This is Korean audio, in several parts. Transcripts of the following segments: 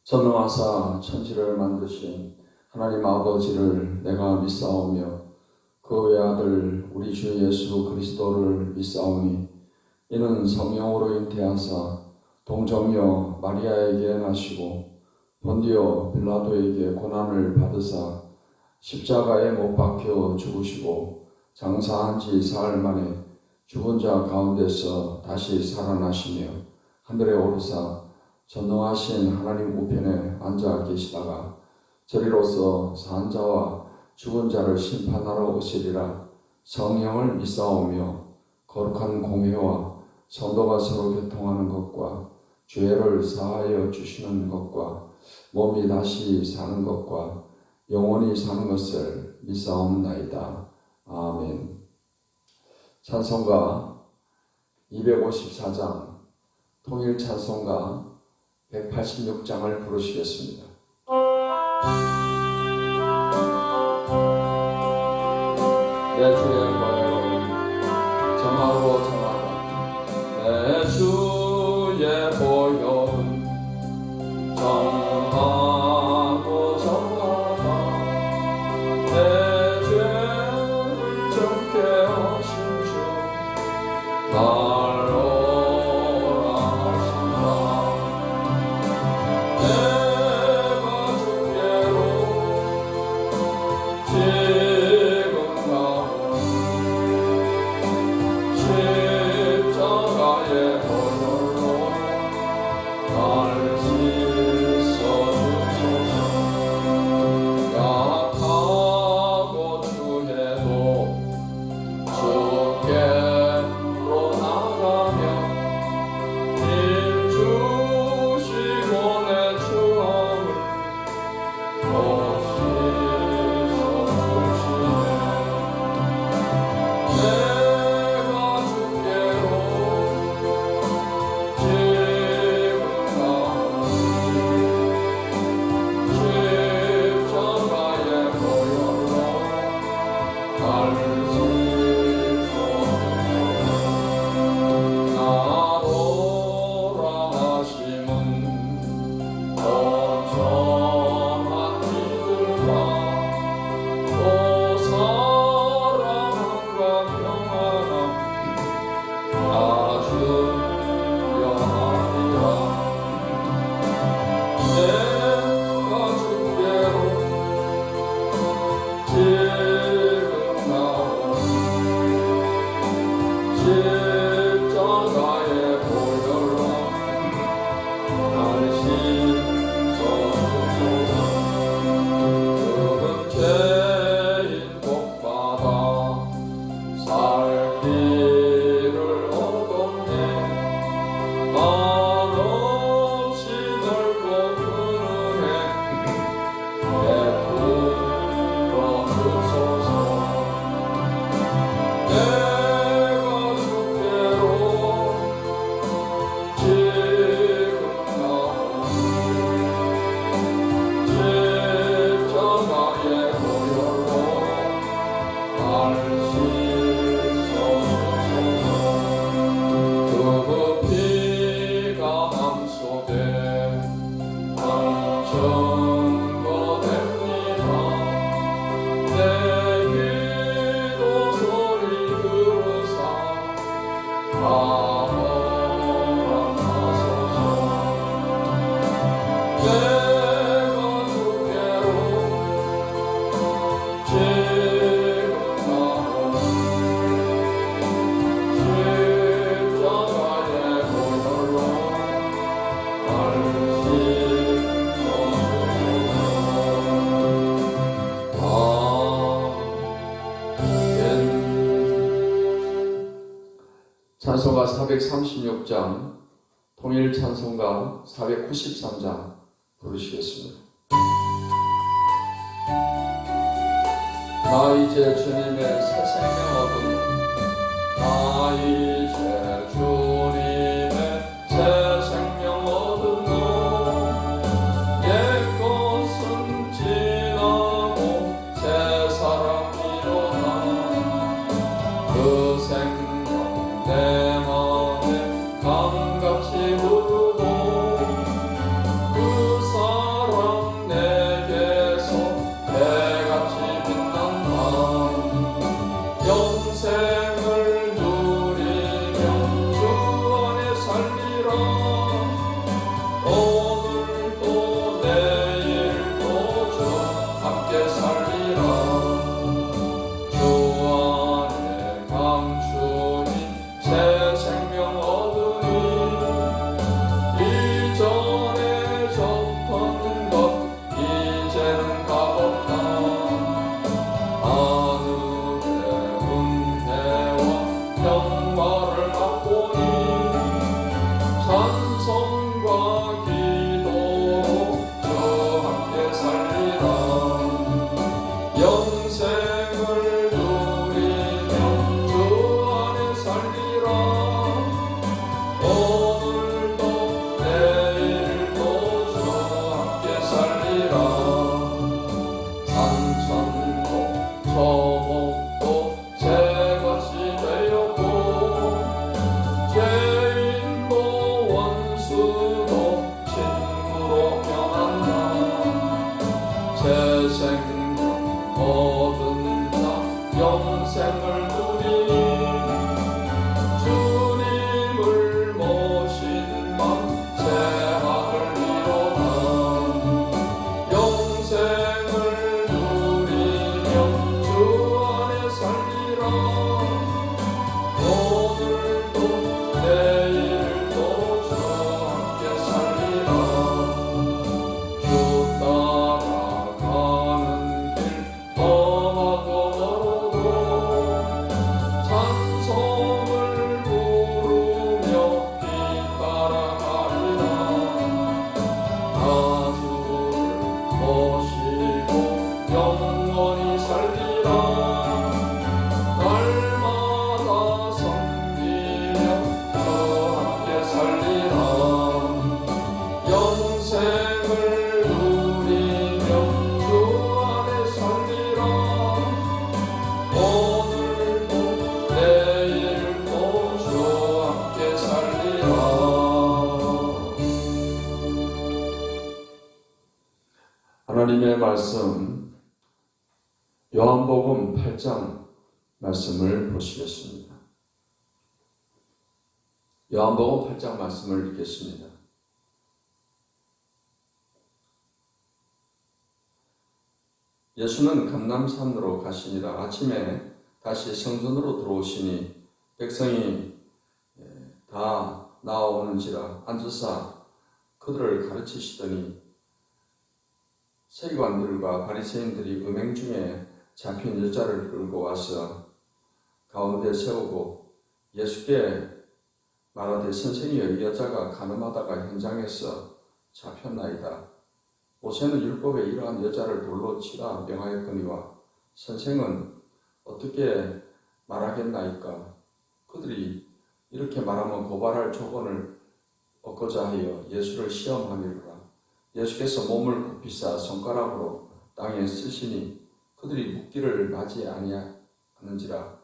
전능하사 천지를 만드신 하나님 아버지를 내가 믿사오며 그 외아들 우리 주 예수 그리스도를 믿사오니 이는 성령으로 잉태하사 동정녀 마리아에게 나시고 본디오 빌라도에게 고난을 받으사 십자가에 못 박혀 죽으시고 장사한 지 사흘 만에 죽은 자 가운데서 다시 살아나시며 하늘에 오르사 전능하신 하나님 우편에 앉아 계시다가 저리로서 산 자와 죽은 자를 심판하러 오시리라. 성령을 믿사오며 거룩한 공회와 성도가 서로 교통하는 것과 죄를 사하여 주시는 것과 몸이 다시 사는 것과 영원히 사는 것을 믿사옵나이다. 아멘. 찬송가 254장 통일 찬송가 186장을 부르시겠습니다. 내 주의 보혈 정하고 정하라. 내 주의 보혈 정하고 정하라. 내 죄를 정케 하신 주 날로 찬송가 436장, 통일 찬송가 493장 부르시겠습니다. 나 이제 주님의 새 생명 얻은 나 이제 주님의 새 생명 얻은 옛 것은 지나고 새 사랑이 일어나 그 생명 내 맘에 감같이 흐르고 그 새 생명 얻은 자 영생을 누리니 주님을 모신 맘 새하늘 이로다 영생을 누리며 주 안에 살리라 오늘도 내일도 주와 함께 살리라 주 따라가는 길 험하고 멀어도 찬송을 부르며 뒤따라가리라 나 주를 모시고 영원히 살리라 날마다 섬기며 주와 함께 살리라 영생을 누리며 주 안에 살리라 오늘도 내일도 주와 함께 살리라. 하나님의 말씀 요한복음 8장 말씀을 보시겠습니다. 요한복음 8장 말씀을 읽겠습니다. 예수는 감람산으로 가시니라. 아침에 다시 성전으로 들어오시니 백성이 다 나아오는지라 앉으사 그들을 가르치시더니 세리관들과 바리새인들이 음행 중에 잡힌 여자를 끌고 와서 가운데 세우고 예수께 말하되 선생이여 이 여자가 간음하다가 현장에서 잡혔나이다. 모세는 율법에 이러한 여자를 돌로 치라 명하였거니와 선생은 어떻게 말하겠나이까. 그들이 이렇게 말하면 고발할 조건을 얻고자 하여 예수를 시험하니라. 예수께서 몸을 굽히사 손가락으로 땅에 쓰시니 그들이 묻기를 나지 아니하는지라.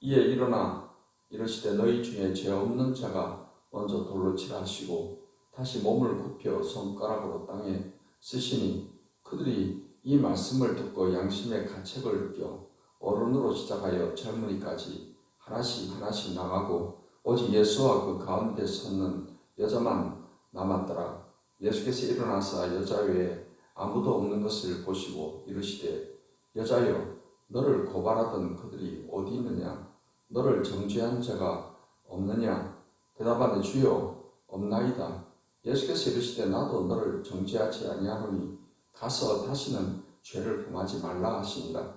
이에 일어나 이르시되 너희 중에 죄 없는 자가 먼저 돌로 치라 하시고 다시 몸을 굽혀 손가락으로 땅에 쓰시니 그들이 이 말씀을 듣고 양심의 가책을 느껴 어른으로 시작하여 젊은이까지 하나씩 나가고 오직 예수와 그 가운데 섰는 여자만 남았더라. 예수께서 일어나사 여자 외에 아무도 없는 것을 보시고 이르시되 여자여 너를 고발하던 그들이 어디 있느냐? 너를 정죄한 자가 없느냐? 대답하되 주여 없나이다. 예수께서 이르시되 나도 너를 정죄하지 아니하노니 가서 다시는 죄를 범하지 말라 하시니라.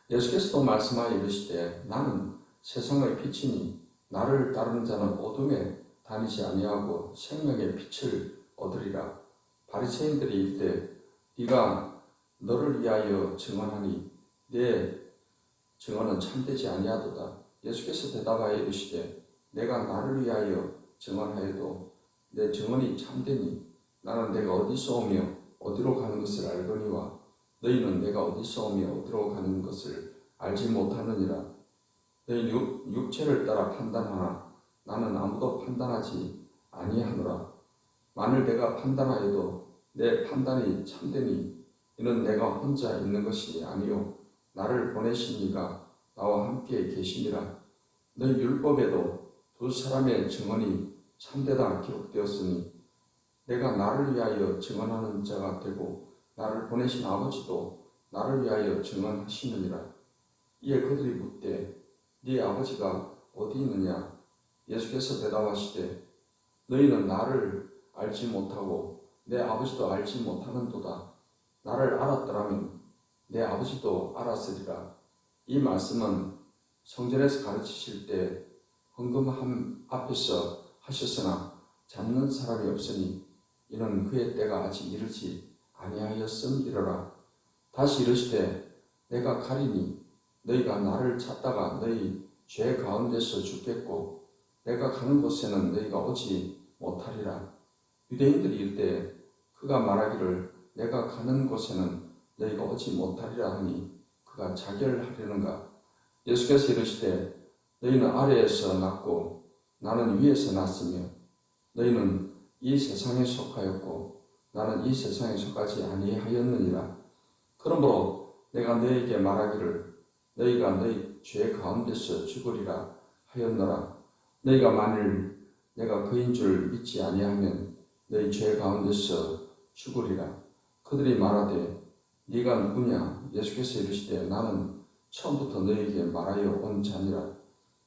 예수께서도 말씀하여 이르시되 나는 세상의 빛이니 나를 따르는 자는 어둠에 다니지 아니하고 생명의 빛을 얻으리라. 바리새인들이 이르되 네가 너를 위하여 증언하니 내 증언은 참되지 아니하도다. 예수께서 대답하여 이르시되 내가 나를 위하여 증언하여도 내 증언이 참되니 나는 내가 어디서 오며 어디로 가는 것을 알거니와 너희는 내가 어디서 오며 어디로 가는 것을 알지 못하느니라. 너희 육체를 따라 판단하나 나는 아무도 판단하지 아니하노라. 만일 내가 판단하여도 내 판단이 참되니 이는 내가 혼자 있는 것이 아니요 나를 보내신 이가 나와 함께 계시니라. 너희 율법에도 두 사람의 증언이 참되다 기록되었으니 내가 나를 위하여 증언하는 자가 되고 나를 보내신 아버지도 나를 위하여 증언하시느니라. 이에 그들이 묻되 네 아버지가 어디 있느냐? 예수께서 대답하시되 너희는 나를 알지 못하고 내 아버지도 알지 못하는도다. 나를 알았더라면 내 아버지도 알았으리라. 이 말씀은 성전에서 가르치실 때 헌금함 앞에서 하셨으나 잡는 사람이 없으니 이는 그의 때가 아직 이르지 아니하였음이로라. 다시 이르시되 내가 가리니 너희가 나를 찾다가 너희 죄 가운데서 죽겠고 내가 가는 곳에는 너희가 오지 못하리라. 유대인들이 이르되 그가 말하기를 내가 가는 곳에는 너희가 오지 못하리라 하니 그가 자결하려는가. 예수께서 이르시되 너희는 아래에서 났고 나는 위에서 났으며 너희는 이 세상에 속하였고 나는 이 세상에 속하지 아니하였느니라. 그러므로 내가 너에게 말하기를 너희가 너희 죄 가운데서 죽으리라 하였노라. 너희가 만일 내가 그인 줄 믿지 아니하면 너희 죄 가운데서 죽으리라. 그들이 말하되 네가 누구냐? 예수께서 이르시되 나는 처음부터 너희에게 말하여 온 자니라.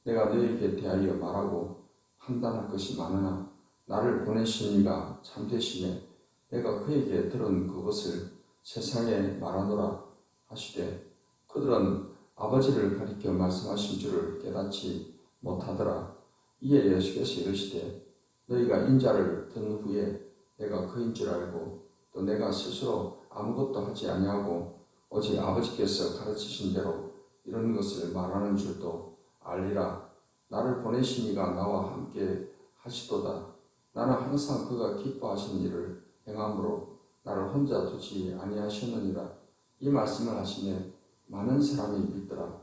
내가 너희에게 대하여 말하고 판단할 것이 많으나 나를 보내신 이가 참되시매 내가 그에게 들은 그것을 세상에 말하노라 하시되 그들은 아버지를 가리켜 말씀하신 줄을 깨닫지 못하더라. 이에 예수께서 이르시되 너희가 인자를 든 후에 내가 그인 줄 알고 또 내가 스스로 아무것도 하지 아니하고 오직 아버지께서 가르치신 대로 이런 것을 말하는 줄도 알리라. 나를 보내신 이가 나와 함께 하시도다. 나는 항상 그가 기뻐하신 일을 행함으로 나를 혼자 두지 아니하셨느니라. 이 말씀을 하시며 많은 사람이 믿더라.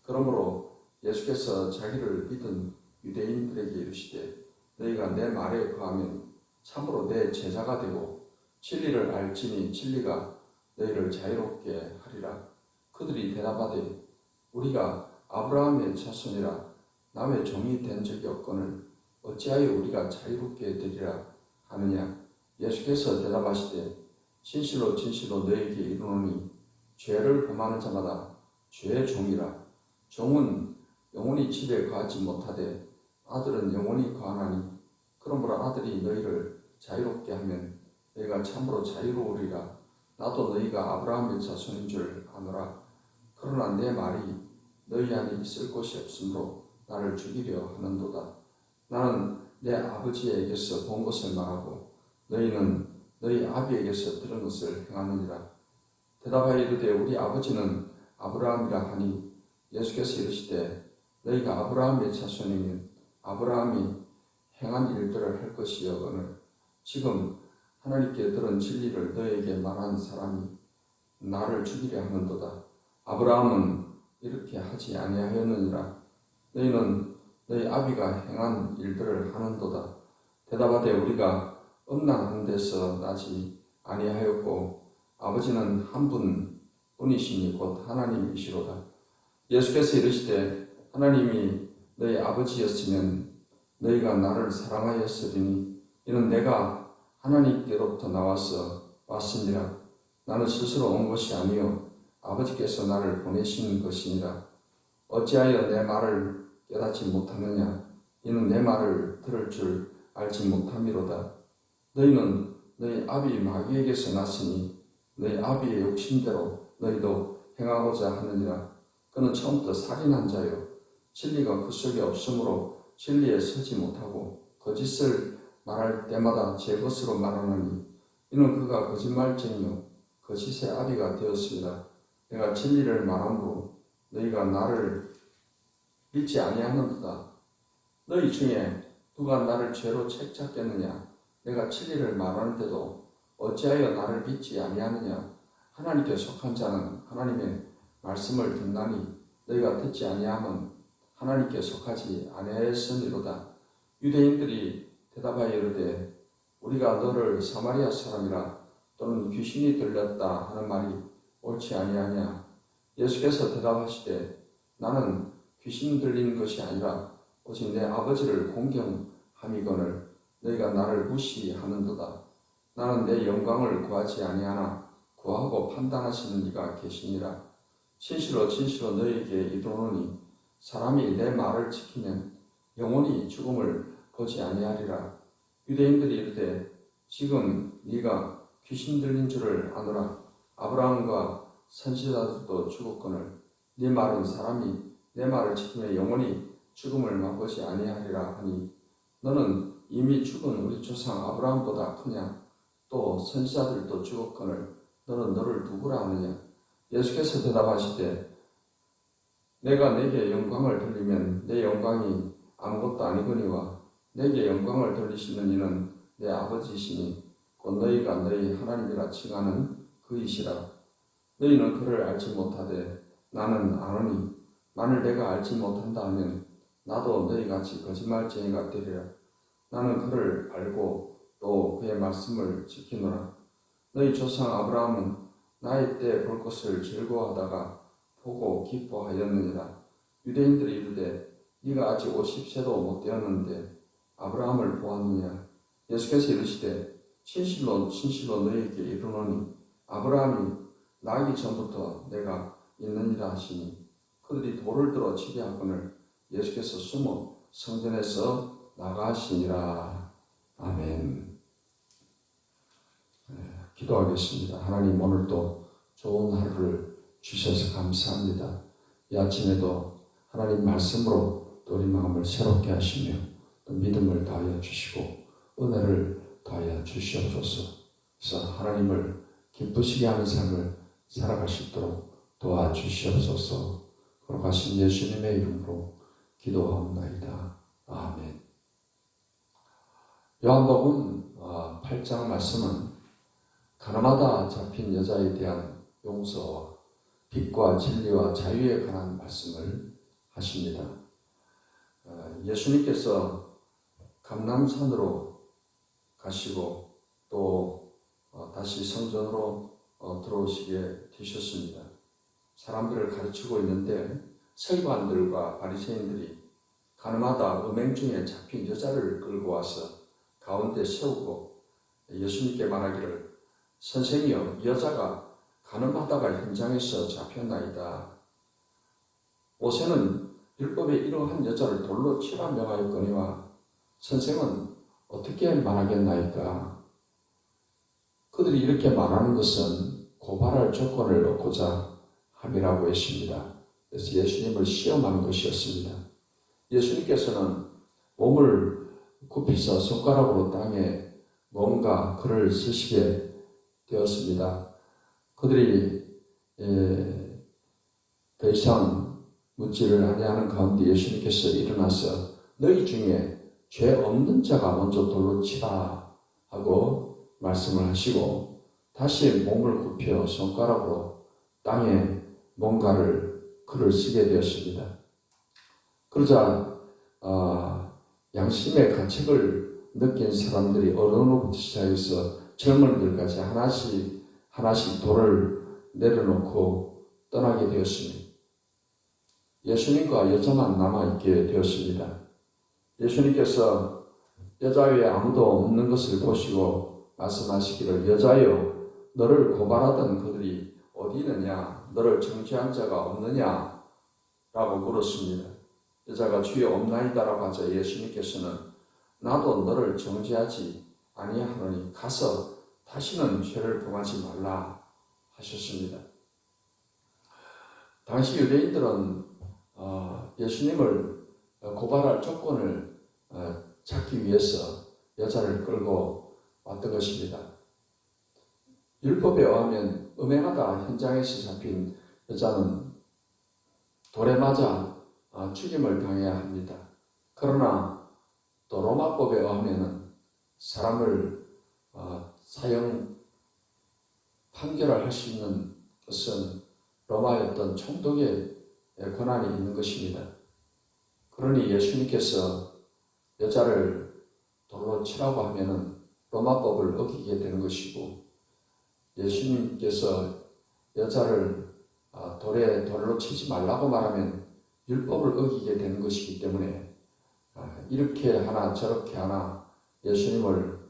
그러므로 예수께서 자기를 믿은 유대인들에게 이르시되 너희가 내 말에 거하면 참으로 내 제자가 되고 진리를 알지니 진리가 너희를 자유롭게 하리라. 그들이 대답하되 우리가 아브라함의 자손이라 남의 종이 된 적이 없거늘 어찌하여 우리가 자유롭게 되리라 하느냐. 예수께서 대답하시되 진실로 진실로 너희에게 이르노니 죄를 범하는 자마다 죄의 종이라. 종은 영원히 집에 거하지 못하되 아들은 영원히 거하나니 그러므로 아들이 너희를 자유롭게 하면 너희가 참으로 자유로우리라. 나도 너희가 아브라함의 자손인 줄 아노라. 그러나 내 말이 너희 안에 있을 곳이 없으므로 나를 죽이려 하는도다. 나는 내 아버지에게서 본 것을 말하고 너희는 너희 아비에게서 들은 것을 행하느니라. 대답하여 이르되 우리 아버지는 아브라함이라 하니 예수께서 이르시되 너희가 아브라함의 자손이면 아브라함이 행한 일들을 할 것이여거늘 지금 하나님께 들은 진리를 너희에게 말한 사람이 나를 죽이려 하는도다. 아브라함은 이렇게 하지 아니하였느니라. 너희는 너희 아비가 행한 일들을 하는도다. 대답하되 우리가 음란한 데서 나지 아니하였고 아버지는 한 분뿐이시니 곧 하나님이시로다. 예수께서 이르시되 하나님이 너희 아버지였으면 너희가 나를 사랑하였으리니 이는 내가 하나님께로부터 나와서 왔으니라. 나는 스스로 온 것이 아니요 아버지께서 나를 보내신 것이니라. 어찌하여 내 말을 깨닫지 못하느냐. 이는 내 말을 들을 줄 알지 못함이로다. 너희는 너희 아비 마귀에게서 났으니 너희 아비의 욕심대로 너희도 행하고자 하느니라. 그는 처음부터 살인한 자요 진리가 그 속에 없으므로 진리에 서지 못하고 거짓을 말할 때마다 제 것으로 말하느니 이는 그가 거짓말쟁이요 거짓의 아비가 되었습니다. 내가 진리를 말함으로 너희가 나를 믿지 아니하는도다. 너희 중에 누가 나를 죄로 책잡겠느냐. 내가 진리를 말하는데도 어찌하여 나를 믿지 아니하느냐. 하나님께 속한 자는 하나님의 말씀을 듣나니 너희가 듣지 아니함은 하나님께 속하지 아니하였으니로다. 유대인들이 대답하여 이르되 우리가 너를 사마리아 사람이라 또는 귀신이 들렸다 하는 말이 옳지 아니하냐. 예수께서 대답하시되 나는 귀신 들린 것이 아니라 오직 내 아버지를 공경함이거늘 너희가 나를 무시하는도다. 나는 내 영광을 구하지 아니하나 구하고 판단하시는 이가 계시니라. 진실로 진실로 너희에게 이르노니 사람이 내 말을 지키면 영원히 죽음을 보지 아니하리라. 유대인들이 이르되 지금 네가 귀신 들린 줄을 아노라. 아브라함과 선지자들도 죽었거늘 네 말은 사람이 내 말을 지키며 영원히 죽음을 맛보지 아니하리라 하니 너는 이미 죽은 우리 조상 아브라함보다 크냐. 또 선지자들도 죽었거늘 너는 너를 누구라 하느냐. 예수께서 대답하시되 내가 내게 영광을 돌리면 내 영광이 아무것도 아니거니와 내게 영광을 돌리시는 이는 내 아버지시니 곧 너희가 너희 하나님이라 칭하는 그이시라. 너희는 그를 알지 못하되 나는 아노니 만일 내가 알지 못한다 하면 나도 너희같이 거짓말쟁이가 되리라. 나는 그를 알고 또 그의 말씀을 지키노라. 너희 조상 아브라함은 나이 때 볼 것을 즐거워하다가 보고 기뻐하였느니라. 유대인들이 이르되 네가 아직 50세도 못 되었는데 아브라함을 보았느냐. 예수께서 이르시되 진실로 너희에게 이르노니 아브라함이 나기 전부터 내가 있느니라 하시니 그들이 돌을 들어 치게 하거늘 예수께서 숨어 성전에서 나가시니라. 아멘. 기도하겠습니다. 하나님, 오늘도 좋은 하루를 주셔서 감사합니다. 이 아침에도 하나님 말씀으로 또 우리 마음을 새롭게 하시며 또 믿음을 더하여 주시고 은혜를 더하여 주시옵소서. 그래서 하나님을 기쁘시게 하는 삶을 살아갈 수 있도록 도와주시옵소서. 거룩하신 예수님의 이름으로 기도하옵나이다. 아멘. 요한복음 8장 말씀은 가늠하다 잡힌 여자에 대한 용서와 빛과 진리와 자유에 관한 말씀을 하십니다. 예수님께서 감람산으로 가시고 또 다시 성전으로 들어오시게 되셨습니다. 사람들을 가르치고 있는데 서기관들과 바리새인들이 가늠하다 음행 중에 잡힌 여자를 끌고 와서 가운데 세우고 예수님께 말하기를 선생이여, 여자가 가늠하다가 현장에서 잡혔나이다. 모세는 율법에 이러한 여자를 돌로 치라 명하였거니와 선생은 어떻게 말하겠나이까? 그들이 이렇게 말하는 것은 고발할 조건을 넣고자 함이라고 했습니다. 그래서 예수님을 시험한 것이었습니다. 예수님께서는 몸을 굽히서 손가락으로 땅에 뭔가 글을 쓰시게 되었습니다. 그들이 더 이상 묻지를 아니하는 가운데 예수님께서 일어나서 너희 중에 죄 없는 자가 먼저 돌로 치라 하고 말씀을 하시고 다시 몸을 굽혀 손가락으로 땅에 뭔가를 글을 쓰게 되었습니다. 그러자 양심의 가책을 느낀 사람들이 어른으로부터 시작해서 젊은이들까지 하나씩 돌을 내려놓고 떠나게 되었습니다. 예수님과 여자만 남아있게 되었습니다. 예수님께서 여자 위에 아무도 없는 것을 보시고 말씀하시기를 여자여, 너를 고발하던 그들이 어디 있느냐? 너를 정죄한 자가 없느냐? 라고 물었습니다. 여자가 주여 없나이다라고 하자 예수님께서는 나도 너를 정죄하지 아니하노니 가서 다시는 죄를 범하지 말라 하셨습니다. 당시 유대인들은 예수님을 고발할 조건을 찾기 위해서 여자를 끌고 왔던 것입니다. 율법에 의하면 음행하다 현장에서 잡힌 여자는 돌에 맞아 죽임을 당해야 합니다. 그러나 또 로마법에 의하면 사람을 사형 판결을 할 수 있는 것은 로마의 어떤 총독의 권한이 있는 것입니다. 그러니 예수님께서 여자를 돌로 치라고 하면은 로마법을 어기게 되는 것이고, 예수님께서 여자를 돌로 치지 말라고 말하면 율법을 어기게 되는 것이기 때문에 이렇게 하나 저렇게 하나 예수님을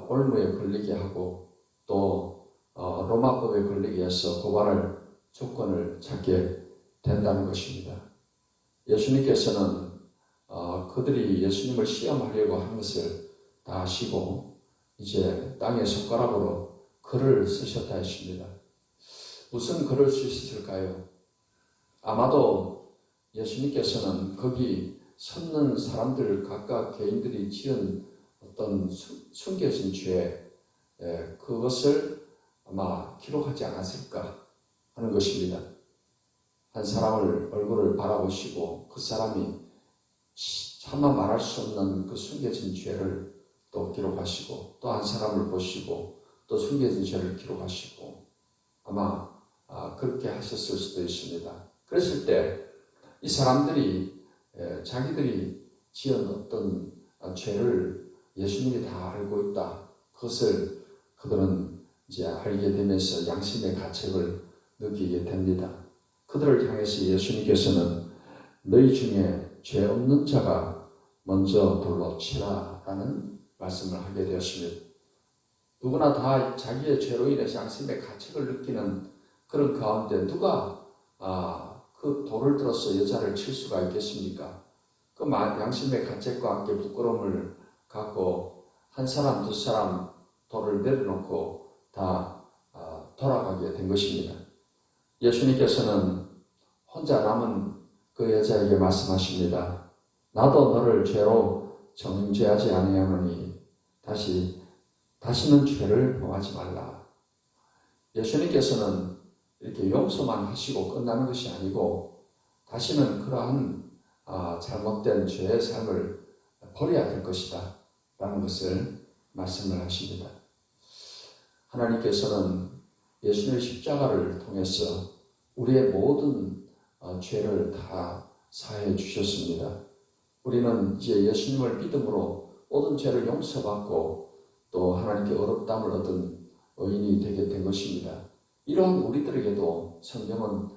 올무에 걸리게 하고 또 로마법에 걸리게 해서 고발할 조건을 찾게 된다는 것입니다. 예수님께서는 그들이 예수님을 시험하려고 하는 것을 다 아시고 이제 땅에 손가락으로 글을 쓰셨다 했습니다. 무슨 글을 쓰셨을까요? 아마도 예수님께서는 거기 섰는 사람들 각각 개인들이 지은 어떤 숨겨진 죄, 그것을 아마 기록하지 않았을까 하는 것입니다. 한 사람을 얼굴을 바라보시고 그 사람이 차마 말할 수 없는 그 숨겨진 죄를 또 기록하시고 또 한 사람을 보시고 또 숨겨진 죄를 기록하시고 아마 그렇게 하셨을 수도 있습니다. 그랬을 때 이 사람들이 자기들이 지은 어떤 죄를 예수님이 다 알고 있다. 그것을 그들은 이제 알게 되면서 양심의 가책을 느끼게 됩니다. 그들을 향해서 예수님께서는 너희 중에 죄 없는 자가 먼저 돌로 치라 라는 말씀을 하게 되었습니다. 누구나 다 자기의 죄로 인해서 양심의 가책을 느끼는 그런 가운데 누가 그 돌을 들어서 여자를 칠 수가 있겠습니까? 그 양심의 가책과 함께 부끄러움을 갖고 한 사람 두 사람 돌을 내려놓고 다 돌아가게 된 것입니다. 예수님께서는 혼자 남은 그 여자에게 말씀하십니다. 나도 너를 죄로 정죄하지 아니하노니 다시는 죄를 범하지 말라. 예수님께서는 이렇게 용서만 하시고 끝나는 것이 아니고 다시는 그러한 잘못된 죄의 삶을 버려야 될 것이다 라는 것을 말씀을 하십니다. 하나님께서는 예수님의 십자가를 통해서 우리의 모든 죄를 다 사해 주셨습니다. 우리는 이제 예수님을 믿음으로 모든 죄를 용서받고 또 하나님께 의롭다함을 얻은 의인이 되게 된 것입니다. 이러한 우리들에게도 성경은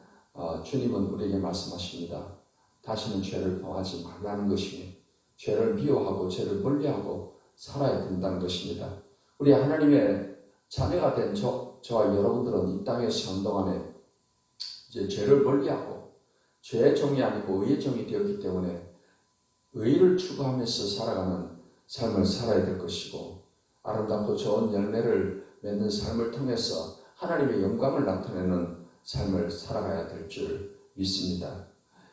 주님은 우리에게 말씀하십니다. 다시는 죄를 범하지 말라는 것이며 죄를 미워하고 죄를 멀리하고 살아야 된다는 것입니다. 우리 하나님의 자녀가 된 저와 여러분들은 이 땅에서 한동안에 이제 죄를 멀리하고 죄의 종이 아니고 의의 종이 되었기 때문에 의를 추구하면서 살아가는 삶을 살아야 될 것이고 아름답고 좋은 열매를 맺는 삶을 통해서 하나님의 영광을 나타내는 삶을 살아가야 될 줄 믿습니다.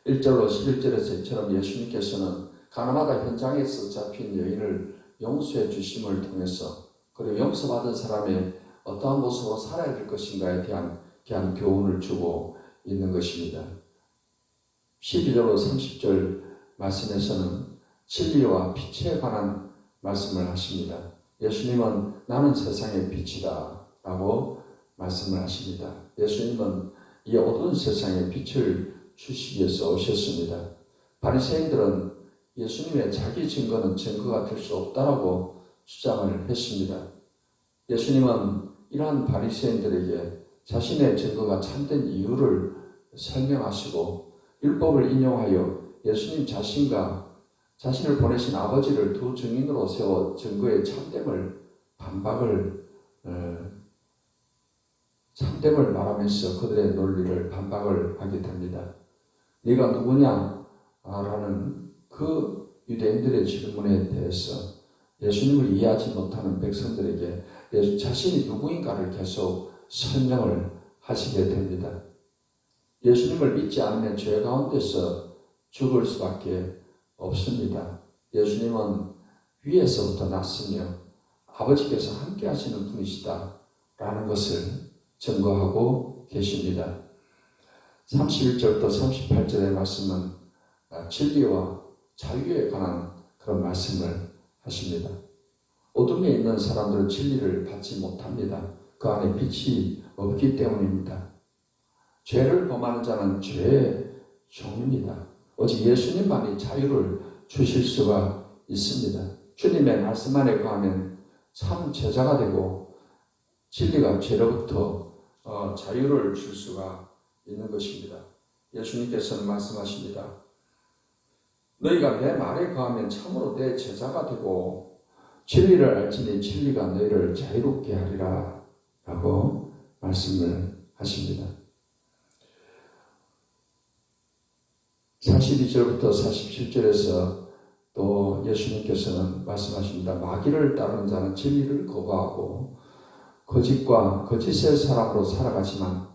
1절로 11절에서 이처럼 예수님께서는 가나마다 현장에서 잡힌 여인을 용서해 주심을 통해서 그리고 용서받은 사람의 어떠한 모습으로 살아야 될 것인가에 대한 교훈을 주고 있는 것입니다. 12절로 30절 말씀에서는 진리와 빛에 관한 말씀을 하십니다. 예수님은 나는 세상의 빛이다 라고 말씀을 하십니다. 예수님은 이 어두운 세상에 빛을 주시기 위해서 오셨습니다. 바리새인들은 예수님의 자기 증거는 증거가 될 수 없다라고 주장을 했습니다. 예수님은 이러한 바리새인들에게 자신의 증거가 참된 이유를 설명하시고 율법을 인용하여 예수님 자신과 자신을 보내신 아버지를 두 증인으로 세워 증거의 참됨을 말하면서 그들의 논리를 반박을 하게 됩니다. 네가 누구냐? 라는 그 유대인들의 질문에 대해서 예수님을 이해하지 못하는 백성들에게 자신이 누구인가를 계속 설명을 하시게 됩니다. 예수님을 믿지 않으면 죄 가운데서 죽을 수밖에 없습니다. 예수님은 위에서부터 났으며 아버지께서 함께 하시는 분이시다 라는 것을 증거하고 계십니다. 31절부터 38절의 말씀은 진리와 자유에 관한 그런 말씀을 하십니다. 어둠에 있는 사람들은 진리를 받지 못합니다. 그 안에 빛이 없기 때문입니다. 죄를 범하는 자는 죄의 종입니다. 오직 예수님만이 자유를 주실 수가 있습니다. 주님의 말씀 안에 거하면 참 제자가 되고 진리가 죄로부터 자유를 줄 수가 있는 것입니다. 예수님께서는 말씀하십니다. 너희가 내 말에 거하면 참으로 내 제자가 되고 진리를 알지니 진리가 너희를 자유롭게 하리라 라고 말씀을 하십니다. 42절부터 47절에서 또 예수님께서는 말씀하십니다. 마귀를 따르는 자는 진리를 거부하고 거짓과 거짓의 사람으로 살아가지만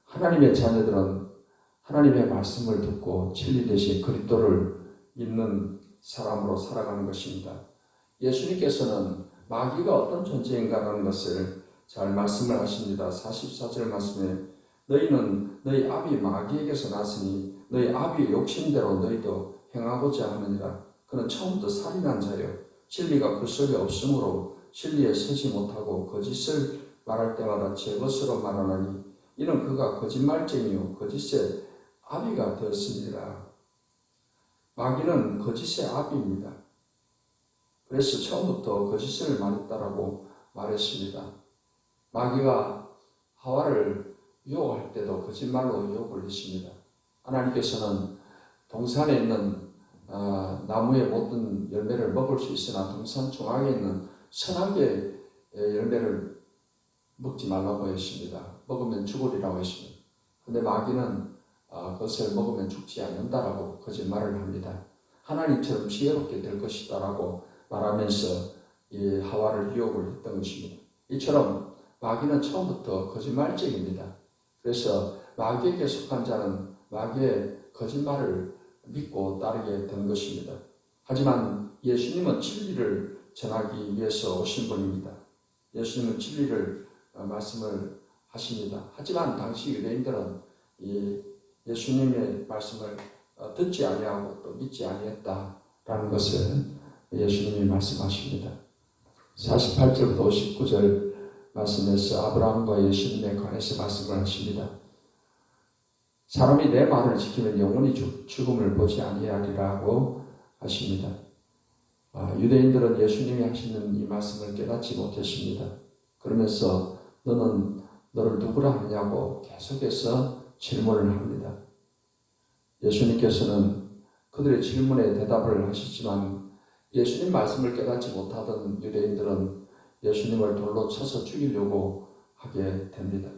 하나님의 자녀들은 하나님의 말씀을 듣고 진리 대신 그리스도를 믿는 사람으로 살아가는 것입니다. 예수님께서는 마귀가 어떤 존재인가라는 것을 잘 말씀을 하십니다. 44절 말씀에 너희는 너희 아비 마귀에게서 났으니 너희 아비의 욕심대로 너희도 행하고자 하느니라. 그는 처음부터 살인한 자요 진리가 그 속에 없으므로 진리에 서지 못하고 거짓을 말할 때마다 제 것으로 말하나니 이는 그가 거짓말쟁이요 거짓의 아비가 되었습니다. 마귀는 거짓의 아비입니다. 그래서 처음부터 거짓을 말했다라고 말했습니다. 마귀가 하와를 유혹할 때도 거짓말로 유혹을 했습니다. 하나님께서는 동산에 있는 나무의 모든 열매를 먹을 수 있으나 동산 중앙에 있는 선악의 열매를 먹지 말라고 했습니다. 먹으면 죽으리라고 했습니다. 그런데 마귀는 그것을 먹으면 죽지 않는다라고 거짓말을 합니다. 하나님처럼 지혜롭게 될 것이다라고 말하면서 이 하와를 유혹을 했던 것입니다. 이처럼 마귀는 처음부터 거짓말쟁입니다. 그래서 마귀에게 속한 자는 마귀의 거짓말을 믿고 따르게 된 것입니다. 하지만 예수님은 진리를 전하기 위해서 오신 분입니다. 예수님은 진리를 말씀을 하십니다. 하지만 당시 유대인들은 이 예수님의 말씀을 듣지 아니하고 또 믿지 아니했다라는 것을 예수님이 말씀하십니다. 48절부터 59절 말씀에서 아브라함과 예수님에 관해서 말씀을 하십니다. 사람이 내 말을 지키면 영원히 죽음을 보지 아니하리라고 하십니다. 유대인들은 예수님이 하시는 이 말씀을 깨닫지 못했습니다. 그러면서 너는 너를 누구라 하느냐고 계속해서 질문을 합니다. 예수님께서는 그들의 질문에 대답을 하시지만 예수님 말씀을 깨닫지 못하던 유대인들은 예수님을 돌로 쳐서 죽이려고 하게 됩니다.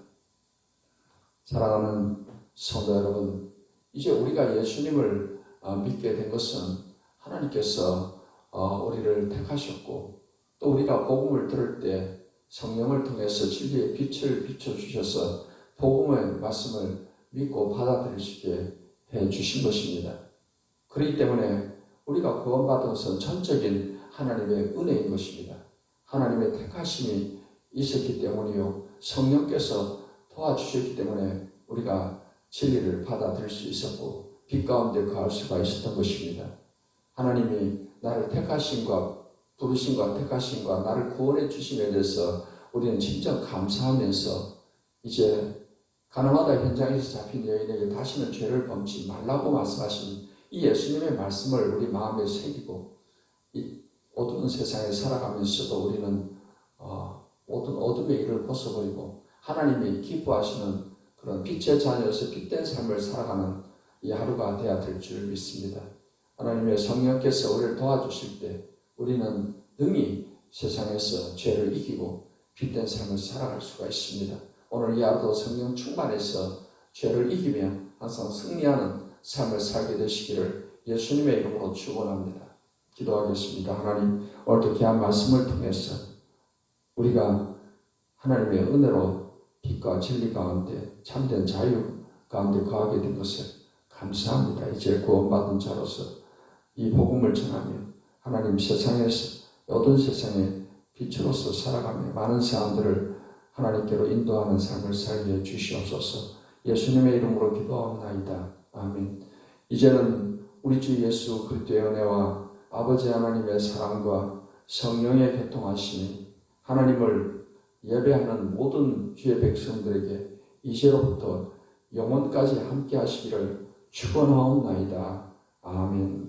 사랑하는 성도 여러분, 이제 우리가 예수님을 믿게 된 것은 하나님께서 우리를 택하셨고 또 우리가 복음을 들을 때 성령을 통해서 진리의 빛을 비춰주셔서 복음의 말씀을 믿고 받아들일 수 있게 해주신 것입니다. 그렇기 때문에 우리가 구원받은 것은 전적인 하나님의 은혜인 것입니다. 하나님의 택하심이 있었기 때문이요. 성령께서 도와주셨기 때문에 우리가 진리를 받아들일 수 있었고 빛 가운데 거할 수가 있었던 것입니다. 하나님이 나를 택하심과 부르심과 택하심과 나를 구원해 주심에 대해서 우리는 진정 감사하면서 이제 가나마다 현장에서 잡힌 여인에게 다시는 죄를 범치 말라고 말씀하신 이 예수님의 말씀을 우리 마음에 새기고 이 어두운 세상에 살아가면서도 우리는 모든 어둠의 일을 벗어버리고 하나님이 기뻐하시는 그런 빛의 자녀로서 빛된 삶을 살아가는 이 하루가 되어야 될 줄 믿습니다. 하나님의 성령께서 우리를 도와주실 때 우리는 능히 세상에서 죄를 이기고 빛된 삶을 살아갈 수가 있습니다. 오늘 이 하루도 성령 충만해서 죄를 이기며 항상 승리하는 삶을 살게 되시기를 예수님의 이름으로 축원합니다. 기도하겠습니다. 하나님, 오늘도 귀한 말씀을 통해서 우리가 하나님의 은혜로 빛과 진리 가운데 참된 자유 가운데 거하게 된 것을 감사합니다. 이제 구원받은 자로서 이 복음을 전하며 하나님 세상에서 어두운 세상의 빛으로서 살아가며 많은 사람들을 하나님께로 인도하는 삶을 살게 해 주시옵소서. 예수님의 이름으로 기도하옵나이다. 아멘. 이제는 우리 주 예수 그리스도의 은혜와 아버지 하나님의 사랑과 성령의 교통하심이 하나님을 예배하는 모든 주의 백성들에게 이제로부터 영원까지 함께 하시기를 축원하옵나이다. 아멘.